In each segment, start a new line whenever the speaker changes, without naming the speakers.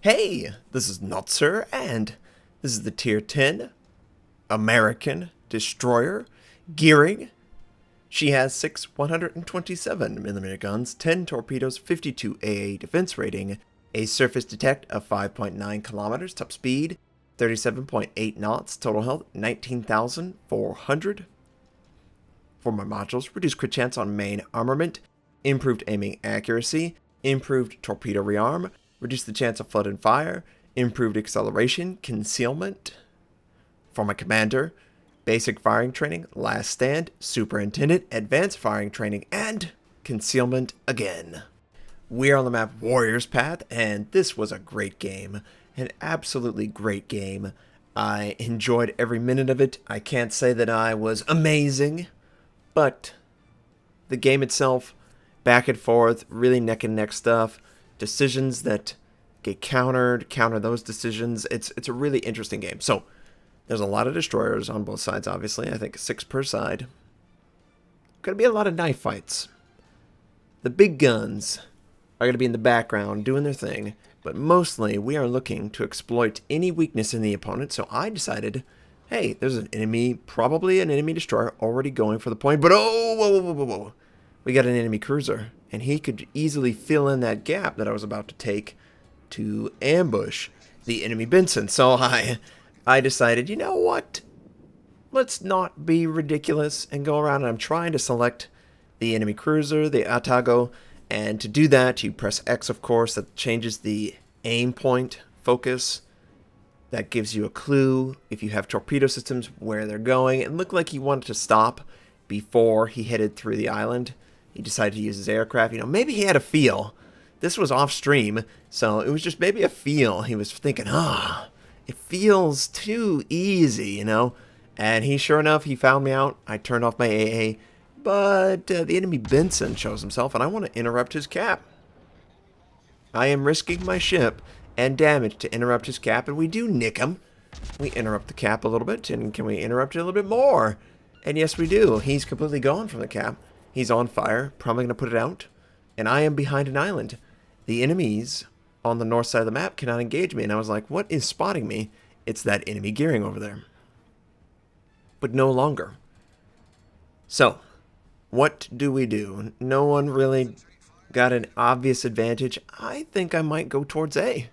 Hey, this is Notser, and this is the Tier 10 American Destroyer gearing. She has 6 127mm guns, 10 torpedoes, 52 AA defense rating, a surface detect of 5.9 kilometers, top speed 37.8 knots, total health 19,400. For my modules, reduced crit chance on main armament, improved aiming accuracy, improved torpedo rearm, reduce the chance of flood and fire, improved acceleration, concealment. For my commander, basic firing training, last stand, superintendent, advanced firing training, and concealment again. We are on the map Warriors Path, and this was a great game. An absolutely great game. I enjoyed every minute of it. I can't say that I was amazing, but the game itself, back and forth, really neck and neck stuff. Decisions that get countered, counter those decisions. It's a really interesting game. So, there's a lot of destroyers on both sides, obviously. I think 6 per side. Gonna be a lot of knife fights. The big guns are gonna be in the background doing their thing, but mostly we are looking to exploit any weakness in the opponent. So I decided, hey, there's an enemy, probably an enemy destroyer already going for the point, but oh, whoa. We got an enemy cruiser, and he could easily fill in that gap that I was about to take to ambush the enemy Benson. So I decided, you know what? Let's not be ridiculous and go around, and I'm trying to select the enemy cruiser, the Atago, and to do that, you press X, of course. That changes the aim point focus. That gives you a clue if you have torpedo systems where they're going. It looked like he wanted to stop before he headed through the island. He decided to use his aircraft. You know, maybe he had a feel. This was off stream, so it was just maybe a feel. He was thinking, it feels too easy, you know. And sure enough, he found me out. I turned off my AA, but the enemy Benson shows himself, and I want to interrupt his cap. I am risking my ship and damage to interrupt his cap, and we do nick him. We interrupt the cap a little bit, and can we interrupt it a little bit more? And yes, we do. He's completely gone from the cap. He's on fire, probably going to put it out, and I am behind an island. The enemies on the north side of the map cannot engage me, and I was like, what is spotting me? It's that enemy gearing over there. But no longer. So, what do we do? No one really got an obvious advantage. I think I might go towards A.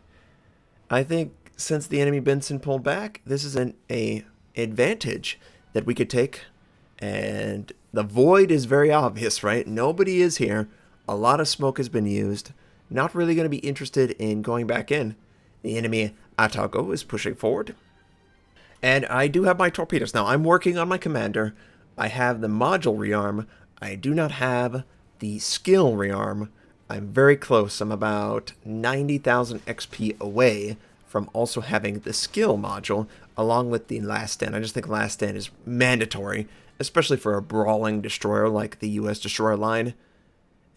I think since the enemy Benson pulled back, this is an advantage that we could take. And the void is very obvious, right? Nobody is here. A lot of smoke has been used. Not really going to be interested in going back in. The enemy Atago is pushing forward. And I do have my torpedoes. Now, I'm working on my commander. I have the module rearm. I do not have the skill rearm. I'm very close. I'm about 90,000 XP away from also having the skill module along with the last stand. I just think last stand is mandatory, especially for a brawling destroyer like the US destroyer line.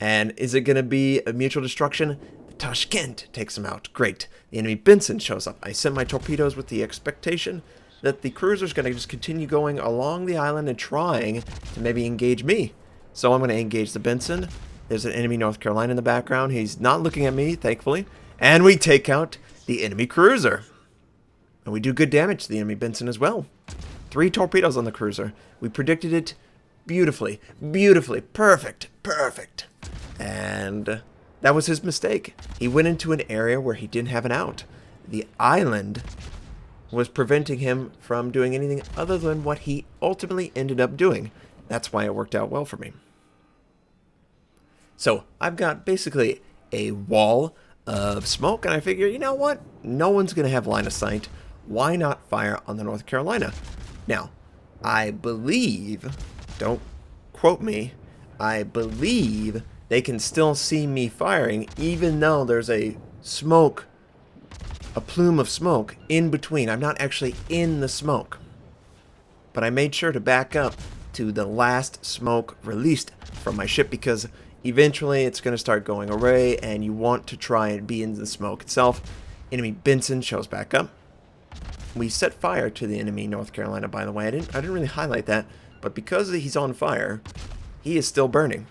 And is it going to be a mutual destruction? The Tashkent takes him out. Great. The enemy Benson shows up. I sent my torpedoes with the expectation that the cruiser's going to just continue going along the island and trying to maybe engage me. So I'm going to engage the Benson. There's an enemy North Carolina in the background. He's not looking at me, thankfully. And we take out the enemy cruiser. And we do good damage to the enemy Benson as well. 3 torpedoes on the cruiser. We predicted it beautifully. Beautifully. Perfect. Perfect. And that was his mistake. He went into an area where he didn't have an out. The island was preventing him from doing anything other than what he ultimately ended up doing. That's why it worked out well for me. So I've got basically a wall of smoke, and I figure, you know what? No one's going to have line of sight. Why not fire on the North Carolina? Now, I believe, don't quote me, I believe they can still see me firing even though there's a plume of smoke in between. I'm not actually in the smoke. But I made sure to back up to the last smoke released from my ship because eventually it's going to start going away and you want to try and be in the smoke itself. Enemy Benson shows back up. We set fire to the enemy North Carolina, by the way. I didn't really highlight that, but because he's on fire, he is still burning.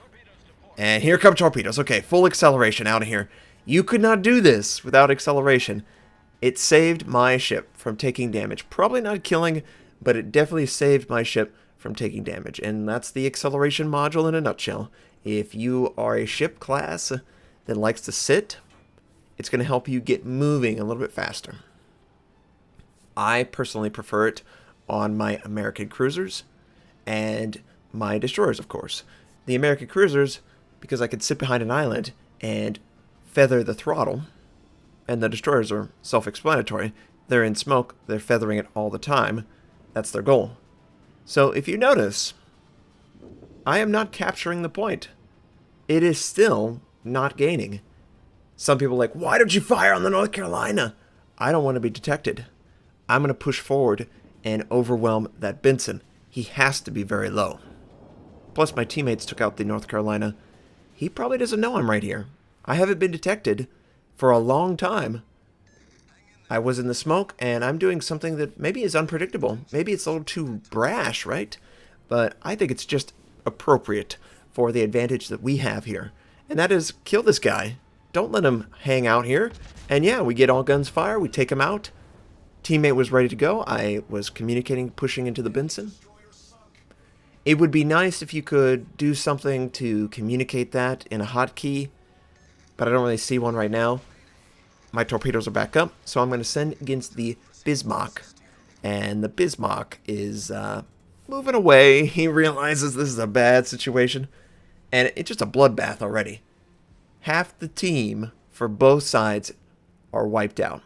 And here come torpedoes. Okay, full acceleration out of here. You could not do this without acceleration. It saved my ship from taking damage. Probably not killing, but it definitely saved my ship from taking damage. And that's the acceleration module in a nutshell. If you are a ship class that likes to sit, it's going to help you get moving a little bit faster. I personally prefer it on my American cruisers and my destroyers, of course. The American cruisers, because I could sit behind an island and feather the throttle, and the destroyers are self-explanatory. They're in smoke, they're feathering it all the time. That's their goal. So if you notice, I am not capturing the point. It is still not gaining. Some people are like, why don't you fire on the North Carolina? I don't want to be detected. I'm going to push forward and overwhelm that Benson. He has to be very low. Plus, my teammates took out the North Carolina. He probably doesn't know I'm right here. I haven't been detected for a long time. I was in the smoke, and I'm doing something that maybe is unpredictable. Maybe it's a little too brash, right? But I think it's just appropriate for the advantage that we have here. And that is, kill this guy. Don't let him hang out here. And yeah, we get all guns fire. We take him out. Teammate was ready to go. I was communicating, pushing into the Benson. It would be nice if you could do something to communicate that in a hotkey, but I don't really see one right now. My torpedoes are back up, so I'm going to send against the Bismarck. And the Bismarck is moving away. He realizes this is a bad situation, and it's just a bloodbath already. Half the team for both sides are wiped out.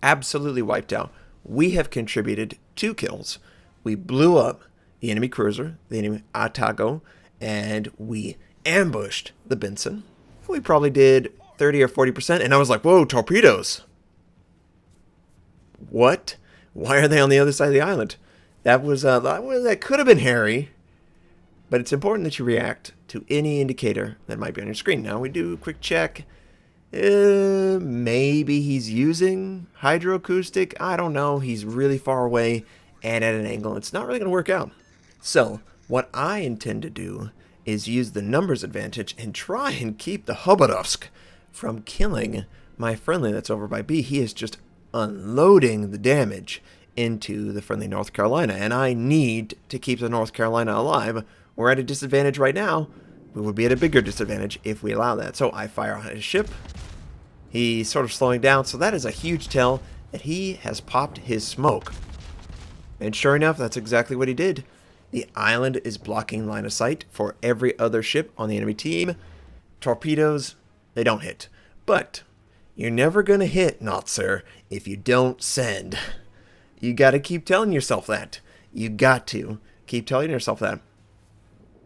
Absolutely wiped out. We have contributed 2 kills. We blew up the enemy cruiser, the enemy Atago, and we ambushed the Benson. We probably did 30 or 40%, and I was like, whoa, torpedoes. What? Why are they on the other side of the island? That could have been hairy, but it's important that you react to any indicator that might be on your screen. Now we do a quick check. Maybe he's using hydroacoustic. I don't know. He's really far away and at an angle. It's not really going to work out. So what I intend to do is use the numbers advantage and try and keep the Hobodovsk from killing my friendly that's over by B. He is just unloading the damage into the friendly North Carolina, and I need to keep the North Carolina alive. We're at a disadvantage right now. We would be at a bigger disadvantage if we allow that. So I fire on his ship. He's sort of slowing down, so that is a huge tell that he has popped his smoke. And sure enough, that's exactly what he did. The island is blocking line of sight for every other ship on the enemy team. Torpedoes, they don't hit. But you're never going to hit, Notser, if you don't send. You got to keep telling yourself that. You got to keep telling yourself that.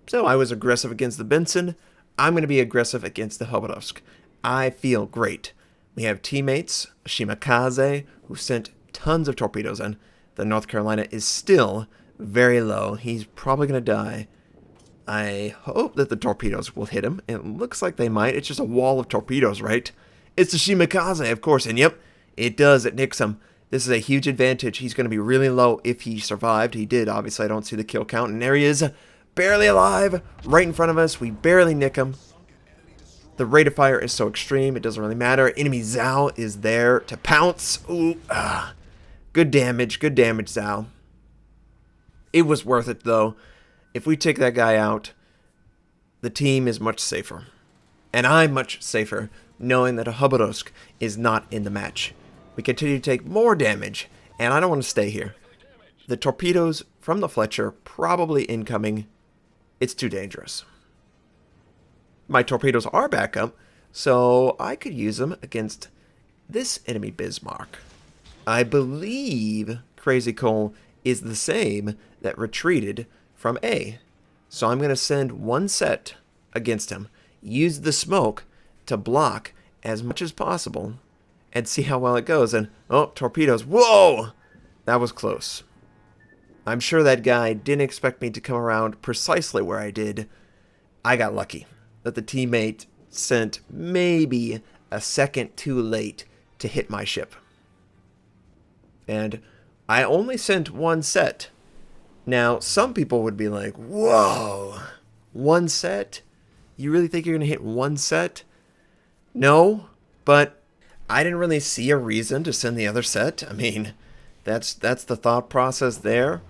So I was aggressive against the Benson. I'm going to be aggressive against the Hobodovsk. I feel great. We have teammates, Shimakaze, who sent tons of torpedoes in. The North Carolina is still very low. He's probably going to die. I hope that the torpedoes will hit him. It looks like they might. It's just a wall of torpedoes, right? It's the Shimakaze, of course. And yep, it does. It nicks him. This is a huge advantage. He's going to be really low if he survived. He did. Obviously, I don't see the kill count. And there he is. Barely alive, right in front of us. We barely nick him. The rate of fire is so extreme, it doesn't really matter. Enemy Zhao is there to pounce. Ooh, good damage, Zhao. It was worth it, though. If we take that guy out, the team is much safer. And I'm much safer, knowing that a Hobodovsk is not in the match. We continue to take more damage, and I don't want to stay here. The torpedoes from the Fletcher probably incoming. It's too dangerous. My torpedoes are back up, so I could use them against this enemy Bismarck. I believe Crazy Cole is the same that retreated from A. So I'm going to send one set against him, use the smoke to block as much as possible, and see how well it goes. And, oh, torpedoes. Whoa! That was close. I'm sure that guy didn't expect me to come around precisely where I did. I got lucky that the teammate sent maybe a second too late to hit my ship. And I only sent one set. Now, some people would be like, whoa, one set? You really think you're going to hit one set? No, but I didn't really see a reason to send the other set. I mean, that's the thought process there.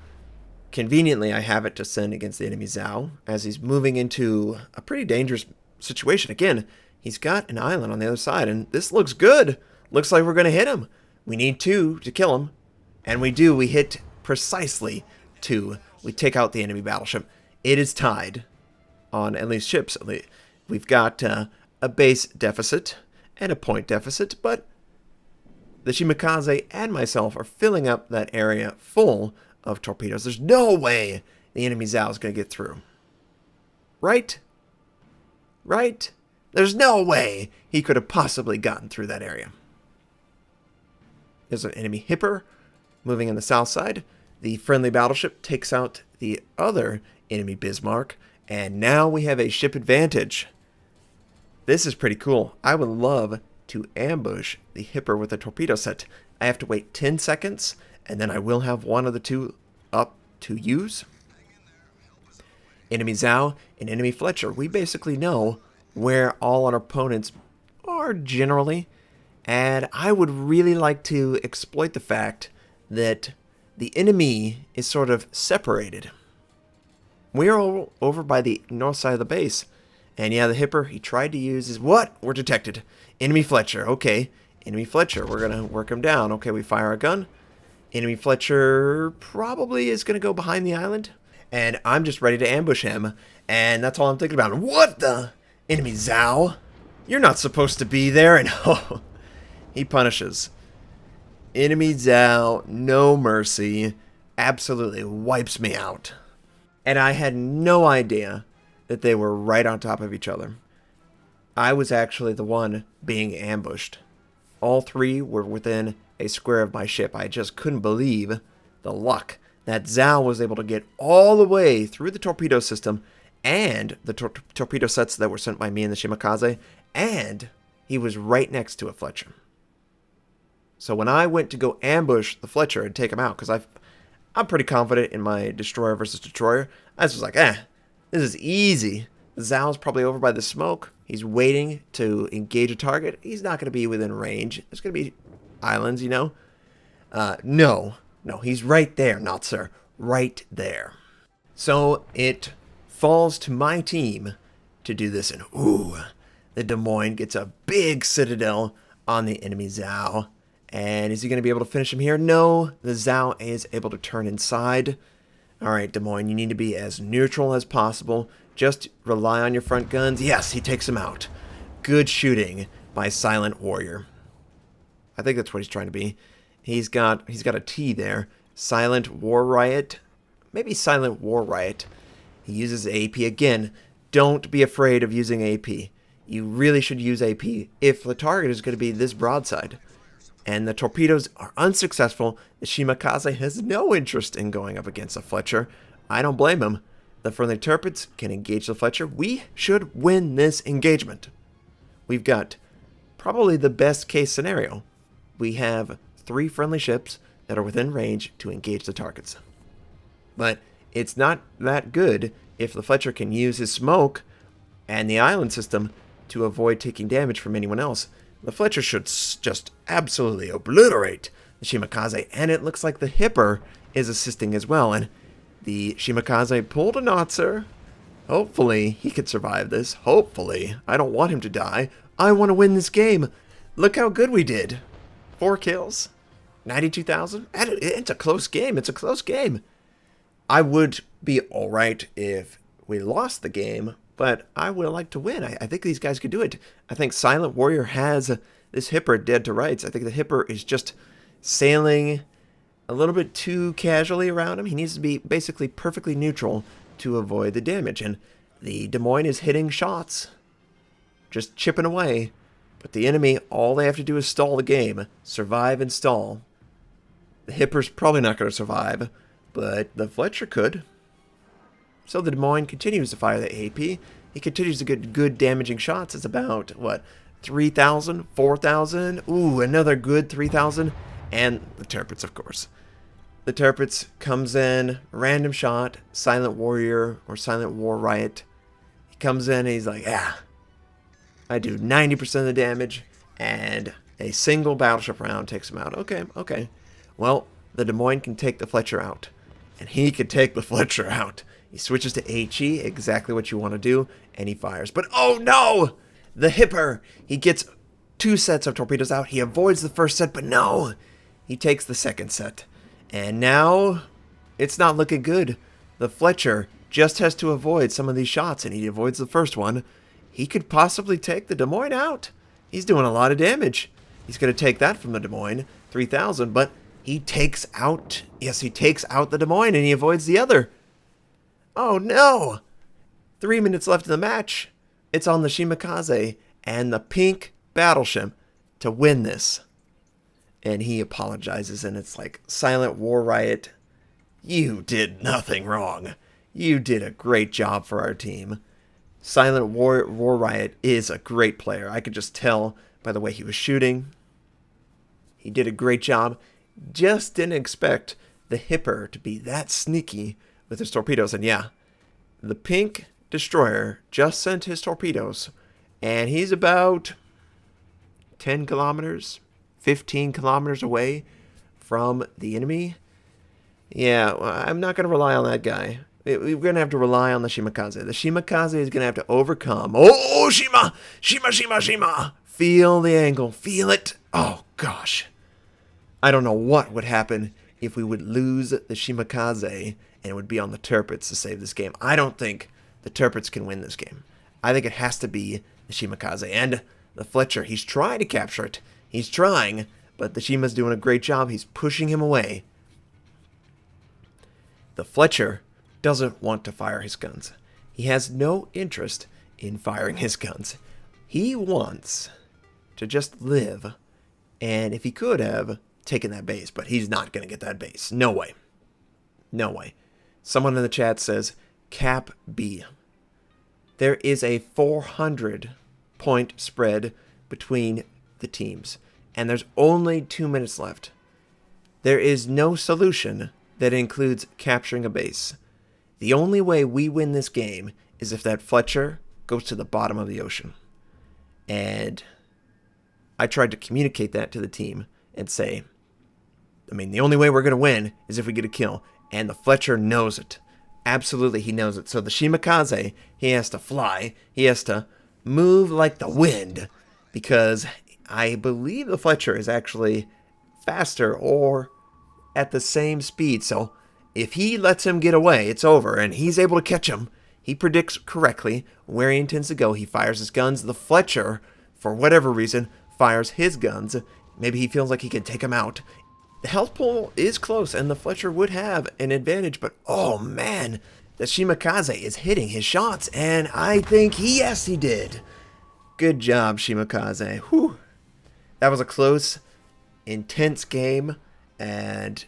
Conveniently, I have it to send against the enemy Zhao, as he's moving into a pretty dangerous situation. Again, he's got an island on the other side, and this looks good. Looks like we're going to hit him. We need 2 to kill him, and we do. We hit precisely 2. We take out the enemy battleship. It is tied on at least ships. We've got a base deficit and a point deficit, but the Shimakaze and myself are filling up that area full of torpedoes. There's no way the enemy Zhao is going to get through. Right? Right? There's no way he could have possibly gotten through that area. There's an enemy Hipper moving on the south side. The friendly battleship takes out the other enemy Bismarck, and now we have a ship advantage. This is pretty cool. I would love to ambush the Hipper with a torpedo set. I have to wait 10 seconds, and then I will have one of the 2 up to use. Enemy Zhao and enemy Fletcher. We basically know where all our opponents are generally, and I would really like to exploit the fact that the enemy is sort of separated. We are over by the north side of the base, and yeah, the Hipper, he tried to use his... What? We're detected. Enemy Fletcher. Okay. Enemy Fletcher. We're going to work him down. Okay, we fire a gun. Enemy Fletcher probably is going to go behind the island. And I'm just ready to ambush him. And that's all I'm thinking about. What the? Enemy Zhao? You're not supposed to be there. And oh, he punishes. Enemy Zhao, no mercy. Absolutely wipes me out. And I had no idea that they were right on top of each other. I was actually the one being ambushed. All 3 were within a square of my ship. I just couldn't believe the luck that Zhao was able to get all the way through the torpedo system and the torpedo sets that were sent by me and the Shimakaze, and he was right next to a Fletcher. So when I went to go ambush the Fletcher and take him out, because I'm pretty confident in my destroyer versus destroyer, I was like, this is easy. Zhao's probably over by the smoke. He's waiting to engage a target. He's not going to be within range. There's going to be islands, you know. No, he's right there, Notser. Right there. So it falls to my team to do this. And ooh, the Des Moines gets a big citadel on the enemy Zhao. And is he going to be able to finish him here? No, the Zhao is able to turn inside. All right, Des Moines, you need to be as neutral as possible. Just rely on your front guns. Yes, he takes him out. Good shooting by Silent Warrior. I think that's what he's trying to be. He's got a T there. Silent War Riot. Maybe Silent War Riot. He uses AP again. Don't be afraid of using AP. You really should use AP if the target is going to be this broadside. And the torpedoes are unsuccessful. The Shimakaze has no interest in going up against the Fletcher. I don't blame him. The friendly torpedoes can engage the Fletcher. We should win this engagement. We've got probably the best case scenario. We have 3 friendly ships that are within range to engage the targets. But it's not that good if the Fletcher can use his smoke and the island system to avoid taking damage from anyone else. The Fletcher should just absolutely obliterate the Shimakaze, and it looks like the Hipper is assisting as well. And the Shimakaze pulled a Notser. Hopefully he could survive this. Hopefully. I don't want him to die. I want to win this game. Look how good we did. 4 kills. 92,000. It's a close game. It's a close game. I would be alright if we lost the game, but I would like to win. I think these guys could do it. I think Silent Warrior has this Hipper dead to rights. I think the Hipper is just sailing a little bit too casually around him. He needs to be basically perfectly neutral to avoid the damage. And the Des Moines is hitting shots, just chipping away. But the enemy, all they have to do is stall the game. Survive and stall. The Hipper's probably not going to survive, but the Fletcher could. So the Des Moines continues to fire the AP. He continues to get good damaging shots. It's about, what, 3,000, 4,000? Ooh, another good 3,000. And the Tirpitz, of course. The Tirpitz comes in, random shot, Silent Warrior or Silent War Riot. He comes in and he's like, I do 90% of the damage, and a single battleship round takes him out. Okay, okay. Well, the Des Moines can take the Fletcher out, and he can take the Fletcher out. He switches to HE, exactly what you want to do, and he fires. But oh no! The Hipper! He gets 2 sets of torpedoes out. He avoids the first set, but no! He takes the second set. And now, it's not looking good. The Fletcher just has to avoid some of these shots, and he avoids the first one. He could possibly take the Des Moines out. He's doing a lot of damage. He's going to take that from the Des Moines, 3,000, but he takes out, yes, he takes out the Des Moines, and he avoids the other. Oh no! 3 minutes left in the match. It's on the Shimakaze and the pink battleship to win this. And he apologizes, and it's like, Silent War Riot, you did nothing wrong. You did a great job for our team. Silent War Riot is a great player. I could just tell by the way he was shooting. He did a great job. Just didn't expect the Hipper to be that sneaky with his torpedoes. And yeah, the pink destroyer just sent his torpedoes, and he's about 10 kilometers, 15 kilometers away from the enemy. Yeah, I'm not going to rely on that guy. We're going to have to rely on the Shimakaze. The Shimakaze is going to have to overcome. Oh, Shima! Shima, Shima, Shima! Feel the angle. Feel it. Oh, gosh. I don't know what would happen if we would lose the Shimakaze and it would be on the Tirpitz to save this game. I don't think the Tirpitz can win this game. I think it has to be the Shimakaze. And the Fletcher, he's trying to capture it. He's trying, but the Shima's doing a great job. He's pushing him away. The Fletcher doesn't want to fire his guns. He has no interest in firing his guns. He wants to just live, and if he could have taken that base, but he's not going to get that base. No way. No way. Someone in the chat says, Cap B. There is a 400-point spread between the teams, and there's only 2 minutes left. There is no solution that includes capturing a base. The only way we win this game is if that Fletcher goes to the bottom of the ocean. And I tried to communicate that to the team and say, the only way we're going to win is if we get a kill. And the Fletcher knows it. Absolutely, he knows it. So the Shimakaze, he has to fly. He has to move like the wind. Because I believe the Fletcher is actually faster or at the same speed. So if he lets him get away, it's over. And he's able to catch him. He predicts correctly where he intends to go. He fires his guns. The Fletcher, for whatever reason, fires his guns. Maybe he feels like he can take him out. The health pool is close, and the Fletcher would have an advantage, but oh man, the Shimakaze is hitting his shots, and I think yes, he did. Good job, Shimakaze. Whew. That was a close, intense game, and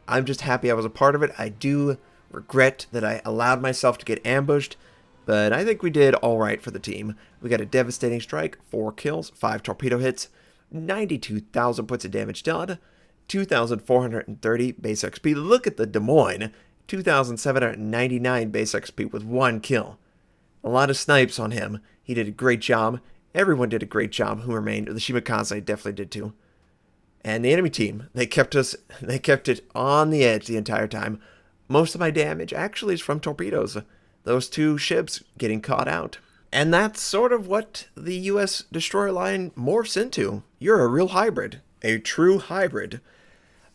I'm just happy I was a part of it. I do regret that I allowed myself to get ambushed, but I think we did all right for the team. We got a devastating strike, 4 kills, 5 torpedo hits, 92,000 points of damage done, 2,430 base XP. Look at the Des Moines, 2,799 base XP with 1 kill. A lot of snipes on him. He did a great job. Everyone did a great job who remained. The Shimakaze definitely did too. And the enemy team, they kept it on the edge the entire time. Most of my damage actually is from torpedoes. Those 2 ships getting caught out. And that's sort of what the U.S. destroyer line morphs into. You're a real hybrid. A true hybrid.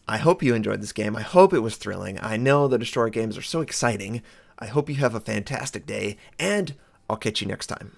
I hope you enjoyed this game. I hope it was thrilling. I know the destroyer games are so exciting. I hope you have a fantastic day, and I'll catch you next time.